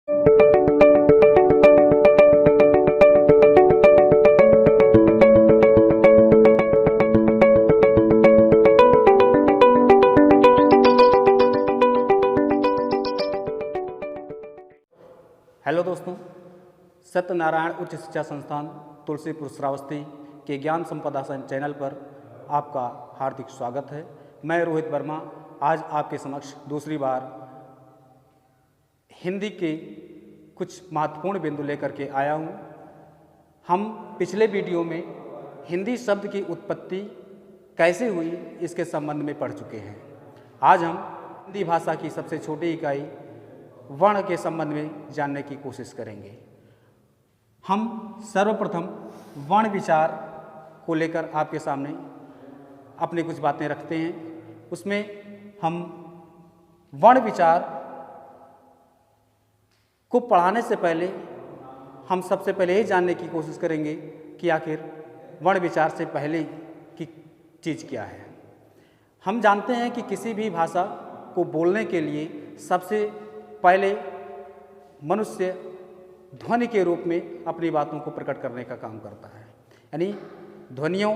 Hello दोस्तों, सत्यनारायण उच्च शिक्षा संस्थान तुलसीपुर श्रावस्ती के ज्ञान संपदा चैनल पर आपका हार्दिक स्वागत है। मैं रोहित वर्मा आज आपके समक्ष दूसरी बार हिंदी के कुछ महत्वपूर्ण बिंदु लेकर के आया हूँ। हम पिछले वीडियो में हिंदी शब्द की उत्पत्ति कैसे हुई इसके संबंध में पढ़ चुके हैं। आज हम हिंदी भाषा की सबसे छोटी इकाई वर्ण के संबंध में जानने की कोशिश करेंगे। हम सर्वप्रथम वर्ण विचार को लेकर आपके सामने अपनी कुछ बातें रखते हैं। उसमें हम वर्ण विचार को पढ़ाने से पहले हम सबसे पहले ये जानने की कोशिश करेंगे कि आखिर वर्ण विचार से पहले की चीज़ क्या है। हम जानते हैं कि किसी भी भाषा को बोलने के लिए सबसे पहले मनुष्य ध्वनि के रूप में अपनी बातों को प्रकट करने का काम करता है, यानी ध्वनियों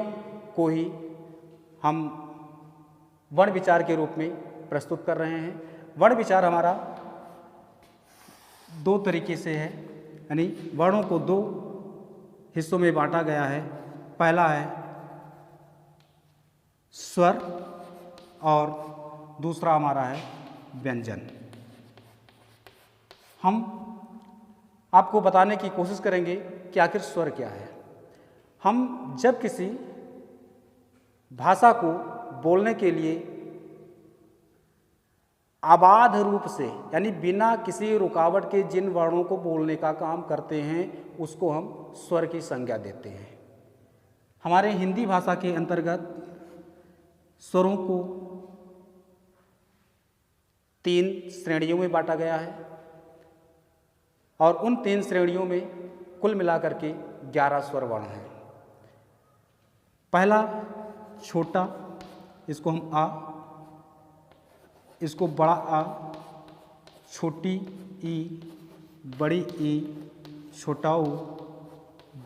को ही हम वर्ण विचार के रूप में प्रस्तुत कर रहे हैं। वर्ण विचार हमारा दो तरीके से है, यानी वर्णों को दो हिस्सों में बांटा गया है। पहला है स्वर और दूसरा हमारा है व्यंजन। हम आपको बताने की कोशिश करेंगे कि आखिर स्वर क्या है। हम जब किसी भाषा को बोलने के लिए अबाध रूप से, यानी बिना किसी रुकावट के जिन वर्णों को बोलने का काम करते हैं उसको हम स्वर की संज्ञा देते हैं। हमारे हिंदी भाषा के अंतर्गत स्वरों को 3 श्रेणियों में बांटा गया है और उन 3 श्रेणियों में कुल मिलाकर के 11 स्वर वर्ण हैं। पहला छोटा, इसको हम आ, इसको बड़ा आ, छोटी ई, बड़ी ई, छोटा ऊ,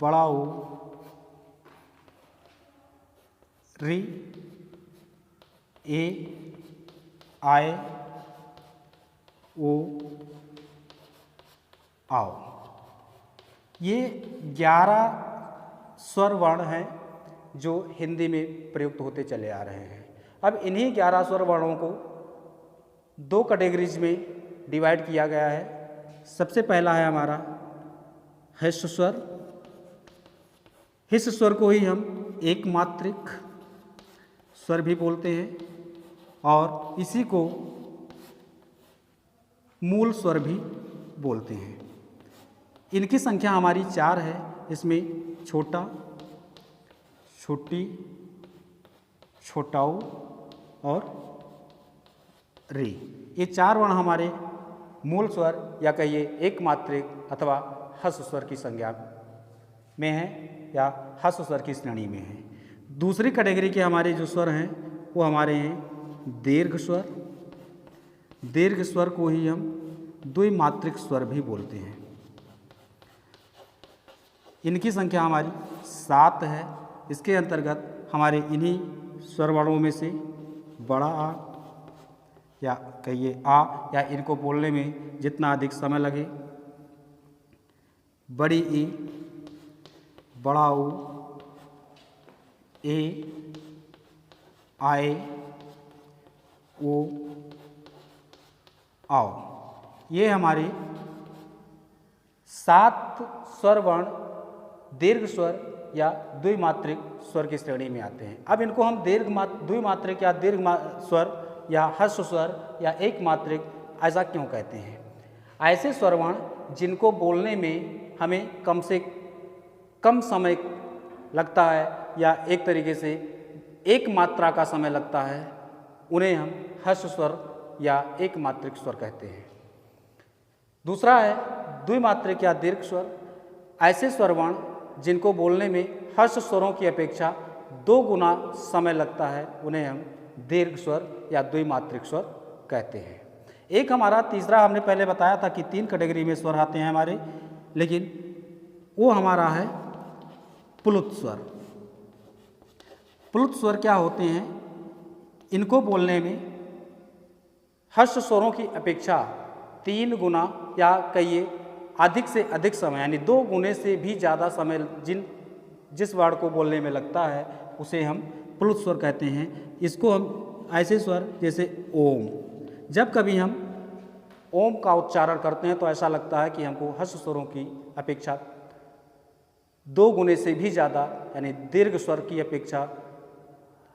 बड़ा ऊ, री, ए, आए, ओ, आओ। ये 11 स्वर वर्ण हैं जो हिंदी में प्रयुक्त होते चले आ रहे हैं। अब इन्हीं 11 स्वर वर्णों को 2 कैटेगरीज में डिवाइड किया गया है। सबसे पहला है हमारा ह्रस्व स्वर। ह्रस्व स्वर को ही हम एक मात्रिक स्वर भी बोलते हैं और इसी को मूल स्वर भी बोलते हैं। इनकी संख्या हमारी 4 है। इसमें छोटा, छोटी, छोटाऊ और रे, ये 4 वर्ण हमारे मूल स्वर या कहिए एक मात्रिक अथवा ह्रस्व स्वर की संज्ञा में है या ह्रस्व स्वर की श्रेणी में है। दूसरी कैटेगरी के हमारे जो स्वर हैं वो हमारे हैं दीर्घ स्वर। दीर्घ स्वर को ही हम द्विमात्रिक स्वर भी बोलते हैं। इनकी संख्या हमारी 7 है। इसके अंतर्गत हमारे इन्हीं स्वर वर्णों में से बड़ा आ या कहिए आ, या इनको बोलने में जितना अधिक समय लगे, बड़ी ई, बड़ा ऊ, ए, आए, ओ, आओ, ये हमारे 7 स्वर वर्ण दीर्घ स्वर या द्विमात्रिक स्वर की श्रेणी में आते हैं। अब इनको हम द्विमात्रिक या दीर्घ स्वर या ह्रस्व स्वर या एक मात्रिक ऐसा क्यों कहते हैं? ऐसे स्वर वर्ण जिनको बोलने में हमें कम से कम समय लगता है या एक तरीके से एक मात्रा का समय लगता है, उन्हें हम ह्रस्व स्वर या एक मात्रिक स्वर कहते हैं। दूसरा है द्विमात्रिक या दीर्घ स्वर। ऐसे स्वर वर्ण जिनको बोलने में ह्रस्व स्वरों की अपेक्षा 2 गुना समय लगता है, उन्हें हम दीर्घ स्वर या द्विमात्रिक स्वर कहते हैं। एक हमारा तीसरा, हमने पहले बताया था कि 3 कैटेगरी में स्वर आते हैं हमारे, लेकिन वो हमारा है प्लुत स्वर। प्लुत स्वर क्या होते हैं? इनको बोलने में हर्ष स्वरों की अपेक्षा 3 गुना या कहिए अधिक से अधिक समय, यानी 2 गुने से भी ज़्यादा समय जिस वर्ड को बोलने में लगता है उसे हम प्लुत स्वर कहते हैं। इसको हम ऐसे स्वर जैसे ओम, जब कभी हम ओम का उच्चारण करते हैं तो ऐसा लगता है कि हमको हर्ष स्वरों की अपेक्षा 2 गुने से भी ज़्यादा, यानी दीर्घ स्वर की अपेक्षा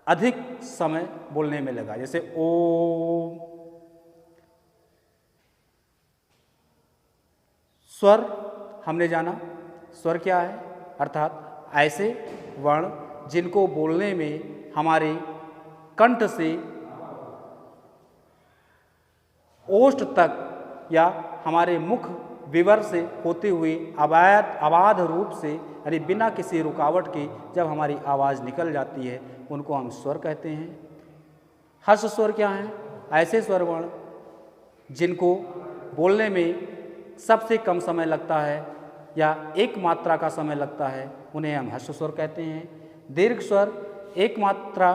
अधिक समय बोलने में लगा, जैसे ओम। स्वर हमने जाना, स्वर क्या है, अर्थात ऐसे वर्ण जिनको बोलने में हमारे कंठ से ओष्ठ तक या हमारे मुख विवर से होते हुए अबाध रूप से, यानी बिना किसी रुकावट के जब हमारी आवाज़ निकल जाती है उनको हम स्वर कहते हैं। हर्ष स्वर क्या हैं? ऐसे स्वर वर्ण जिनको बोलने में सबसे कम समय लगता है या एक मात्रा का समय लगता है, उन्हें हम हर्ष स्वर कहते हैं। दीर्घ स्वर एक मात्रा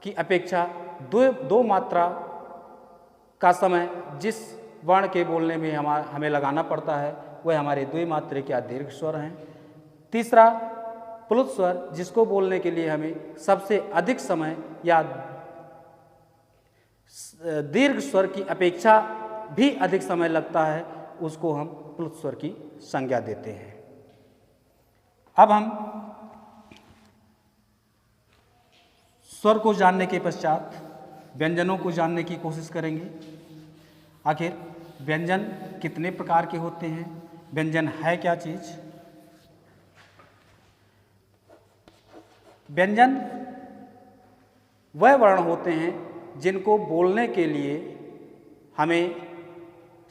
की अपेक्षा दो मात्रा का समय जिस वर्ण के बोलने में हमें लगाना पड़ता है वह हमारे द्विमात्रिक या दीर्घ स्वर हैं। तीसरा प्लुत स्वर, जिसको बोलने के लिए हमें सबसे अधिक समय या दीर्घ स्वर की अपेक्षा भी अधिक समय लगता है, उसको हम प्लुत स्वर की संज्ञा देते हैं। अब हम स्वर को जानने के पश्चात व्यंजनों को जानने की कोशिश करेंगे। आखिर व्यंजन कितने प्रकार के होते हैं, व्यंजन है क्या चीज़? व्यंजन वह वर्ण होते हैं जिनको बोलने के लिए हमें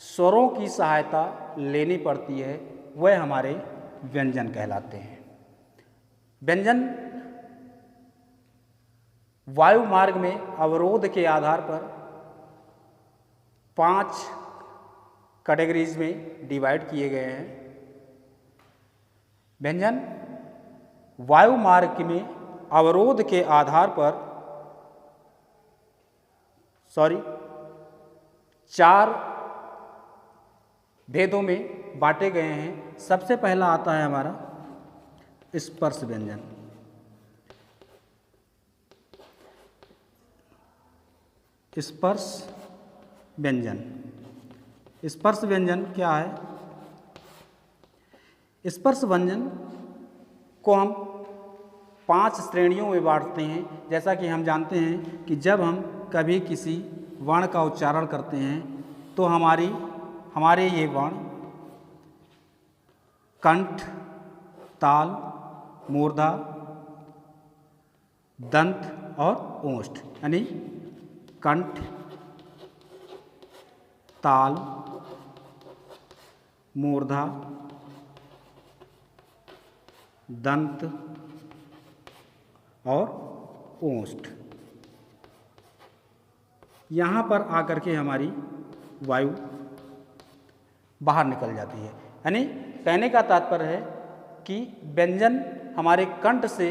स्वरों की सहायता लेनी पड़ती है, वह हमारे व्यंजन कहलाते हैं। व्यंजन वायु मार्ग में अवरोध के आधार पर 5 कैटेगरीज में डिवाइड किए गए हैं। व्यंजन वायु मार्ग में अवरोध के आधार पर 4 भेदों में बांटे गए हैं। सबसे पहला आता है हमारा स्पर्श व्यंजन। स्पर्श व्यंजन, स्पर्श व्यंजन क्या है? स्पर्श व्यंजन को हम 5 श्रेणियों में बांटते हैं। जैसा कि हम जानते हैं कि जब हम कभी किसी वर्ण का उच्चारण करते हैं तो हमारे ये वर्ण कंठ, ताल, मूर्धा, दंत और ओष्ठ, यानी कंठ, ताल, मूर्धा, दंत और ओष्ठ, यहाँ पर आकर के हमारी वायु बाहर निकल जाती है। यानी कहने का तात्पर्य है कि व्यंजन हमारे कंठ से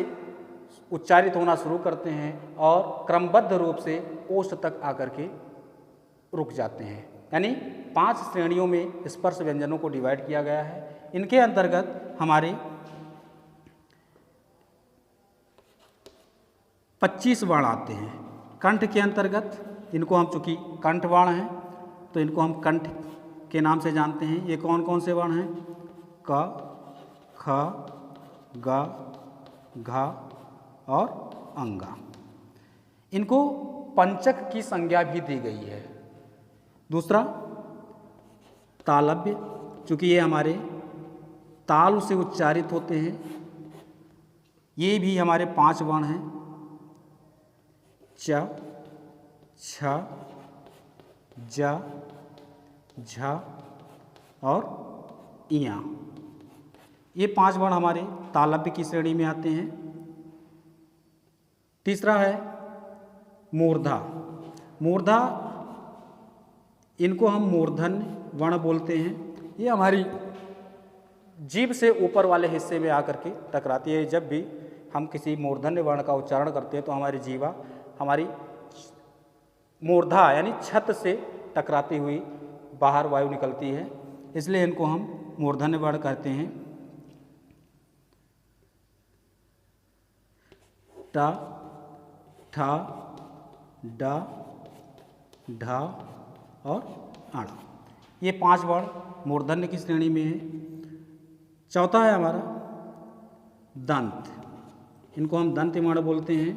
उच्चारित होना शुरू करते हैं और क्रमबद्ध रूप से ओष्ठ तक आकर के रुक जाते हैं। यानी 5 श्रेणियों में स्पर्श व्यंजनों को डिवाइड किया गया है। इनके अंतर्गत हमारे 25 वर्ण आते हैं। कंठ के अंतर्गत इनको हम, चूँकि कंठ वर्ण हैं तो इनको हम कंठ के नाम से जानते हैं। ये कौन कौन से वर्ण हैं? क, ख, ग, घ और अंगा। इनको पंचक की संज्ञा भी दी गई है। दूसरा तालव्य, चूँकि ये हमारे ताल से उच्चारित होते हैं, ये भी हमारे 5 वर्ण हैं। च, छ, ज, झ और इया। ये 5 वर्ण हमारे तालव्य की श्रेणी में आते हैं। तीसरा है मूर्धा। मूर्धा इनको हम मूर्धन्य वर्ण बोलते हैं। ये हमारी जीभ से ऊपर वाले हिस्से में आकर के टकराती है। जब भी हम किसी मूर्धन्य वर्ण का उच्चारण करते हैं तो हमारी जीवा हमारी मूर्धा यानी छत से टकराती हुई बाहर वायु निकलती है, इसलिए इनको हम मूर्धन्य वर्ण कहते हैं। टा, ठा, डा, ढा और आड़ा, ये 5 वर्ण मूर्धन्य की श्रेणी में है। चौथा है हमारा दंत, इनको हम दंत वर्ण बोलते हैं।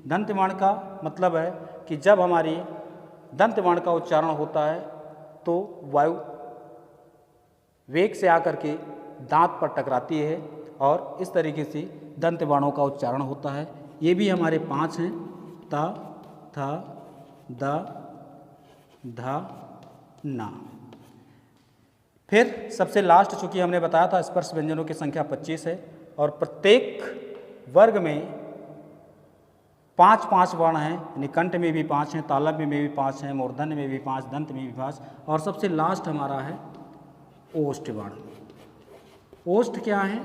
दंत वर्ण का मतलब है कि जब हमारी दंत वर्ण का उच्चारण होता है तो वायु वेग से आकर के दांत पर टकराती है और इस तरीके से दंत वर्णों का उच्चारण होता है। ये भी हमारे 5 हैं, ता, था, दा, धा, ना। फिर सबसे लास्ट चूँकि हमने बताया था स्पर्श व्यंजनों की संख्या 25 है और प्रत्येक वर्ग में 5-5 वर्ण हैं, यानी कंठ में भी 5 हैं, तालव्य में भी 5 हैं, मूर्धन्य में भी 5, दंत में भी 5 और सबसे लास्ट हमारा है ओष्ठ वर्ण। ओष्ठ क्या है?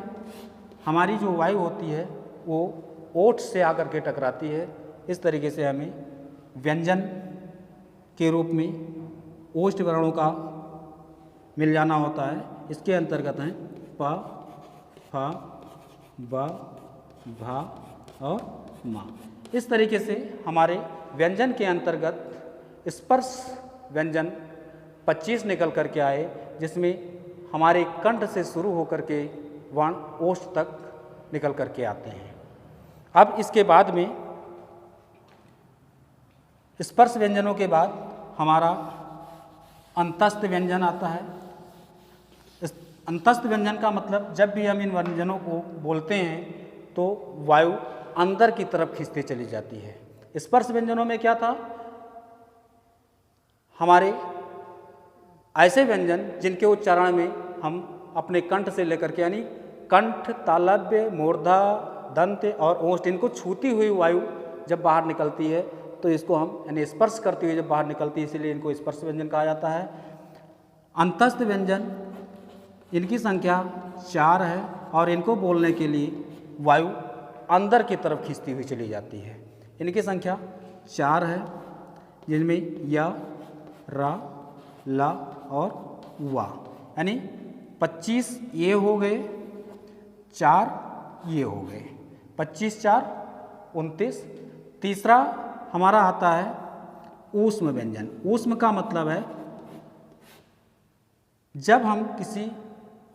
हमारी जो वायु होती है वो ओठ से आकर के टकराती है। इस तरीके से हमें व्यंजन के रूप में ओष्ठ वर्णों का मिल जाना होता है। इसके अंतर्गत हैं प, फ, ब, भा और मा। इस तरीके से हमारे व्यंजन के अंतर्गत स्पर्श व्यंजन 25 निकल करके आए, जिसमें हमारे कंठ से शुरू होकर के वर्ण ओष्ठ तक निकल करके आते हैं। अब इसके बाद में स्पर्श व्यंजनों के बाद हमारा अंतस्थ व्यंजन आता है। इस अंतस्थ व्यंजन का मतलब जब भी हम इन व्यंजनों को बोलते हैं तो वायु अंदर की तरफ खींचती चली जाती है। स्पर्श व्यंजनों में क्या था? हमारे ऐसे व्यंजन जिनके उच्चारण में हम अपने कंठ से लेकर के यानी कंठ, तालव्य, मूर्धा, दंत और ओष्ठ इनको छूती हुई वायु जब बाहर निकलती है तो इसको हम यानी स्पर्श करती हुई जब बाहर निकलती है, इसीलिए इनको स्पर्श व्यंजन कहा जाता है। अंतस्थ व्यंजन इनकी संख्या 4 है और इनको बोलने के लिए वायु अंदर की तरफ खींचती हुई चली जाती है। इनकी संख्या 4 है, जिनमें या, रा, ला और वा, यानी 25 ये हो गए, 4 ये हो गए, 25 4 29। तीसरा हमारा आता है ऊष्म व्यंजन। ऊष्म का मतलब है जब हम किसी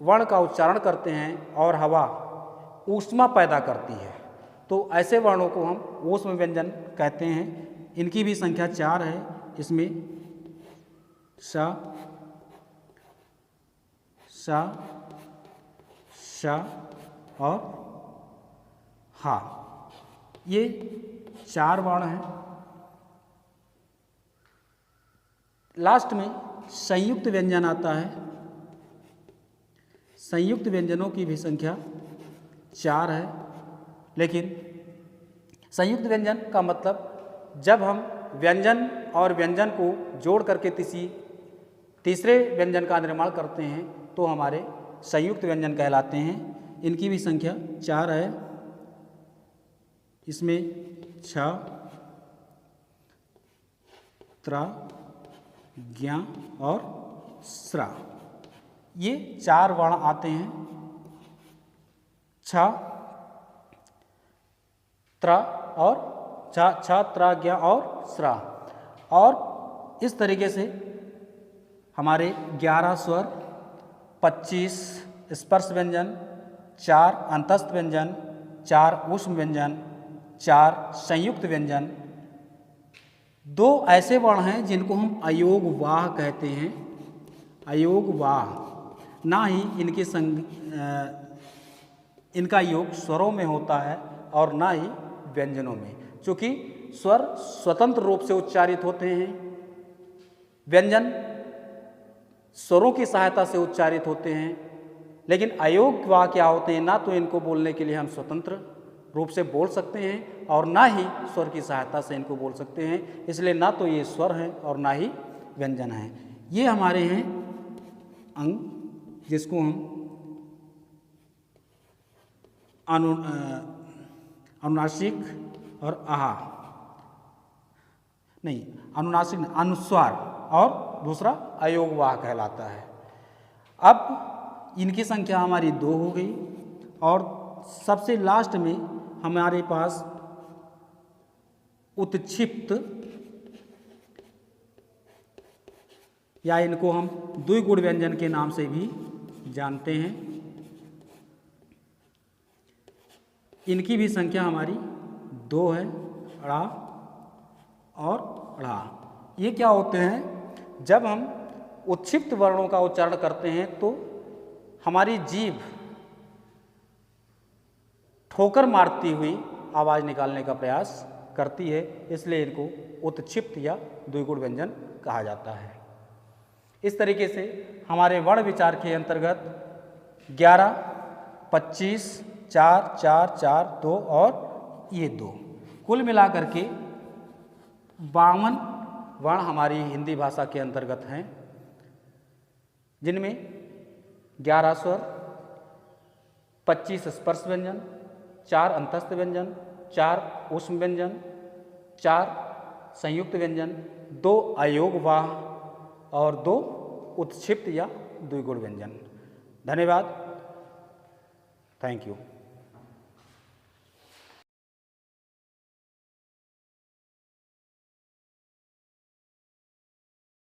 वर्ण का उच्चारण करते हैं और हवा ऊष्मा पैदा करती है तो ऐसे वर्णों को हम ऊष्म व्यंजन कहते हैं। इनकी भी संख्या 4 है। इसमें सा, सा, शा और हा, ये 4 वर्ण हैं। लास्ट में संयुक्त व्यंजन आता है। संयुक्त व्यंजनों की भी संख्या 4 है, लेकिन संयुक्त व्यंजन का मतलब जब हम व्यंजन और व्यंजन को जोड़ करके किसी तीसरे व्यंजन का निर्माण करते हैं तो हमारे संयुक्त व्यंजन कहलाते हैं। इनकी भी संख्या 4 है। इसमें छ, त्रा, ज्ञा और स्रा, ये 4 वर्ण आते हैं। छ, त्रा और छ, त्रा, ज्ञा और स्रा। और इस तरीके से हमारे 11 स्वर, 25 स्पर्श व्यंजन, 4 अंतस्थ व्यंजन, 4 ऊष्म व्यंजन, 4 संयुक्त व्यंजन, 2 ऐसे वर्ण हैं जिनको हम अयोग वाह कहते हैं। अयोग वाह, ना ही इनका योग स्वरों में होता है और ना ही व्यंजनों में, क्योंकि स्वर स्वतंत्र रूप से उच्चारित होते हैं, व्यंजन स्वरों की सहायता से उच्चारित होते हैं। लेकिन अयोग वाह क्या होते हैं? ना तो इनको बोलने के लिए हम स्वतंत्र रूप से बोल सकते हैं और ना ही स्वर की सहायता से इनको बोल सकते हैं। इसलिए ना तो ये स्वर हैं और ना ही व्यंजन हैं। ये हमारे हैं अंग, जिसको हम अनुनासिक और आहा नहीं, अनुनासिक नहीं, अनुस्वार, और दूसरा अयोगवाह कहलाता है। अब इनकी संख्या हमारी 2 हो गई, और सबसे लास्ट में हमारे पास उत्क्षिप्त, या इनको हम द्विगुण व्यंजन के नाम से भी जानते हैं। इनकी भी संख्या हमारी 2 है, अड़ा और अड़ा। ये क्या होते हैं, जब हम उत्क्षिप्त वर्णों का उच्चारण करते हैं तो हमारी जीभ ठोकर मारती हुई आवाज़ निकालने का प्रयास करती है, इसलिए इनको उत्क्षिप्त या द्विगुण व्यंजन कहा जाता है। इस तरीके से हमारे वर्ण विचार के अंतर्गत 11, 25, 4, 4, 4, 2 और ये 2, कुल मिलाकर के 52 वर्ण हमारी हिंदी भाषा के अंतर्गत हैं, जिनमें 11 स्वर, 25 स्पर्श व्यंजन, 4 अंतस्थ व्यंजन, 4 ऊष्म व्यंजन, 4 संयुक्त व्यंजन, 2 अयोगवाह और 2 उत्क्षिप्त या द्विगुण व्यंजन। धन्यवाद। Thank you.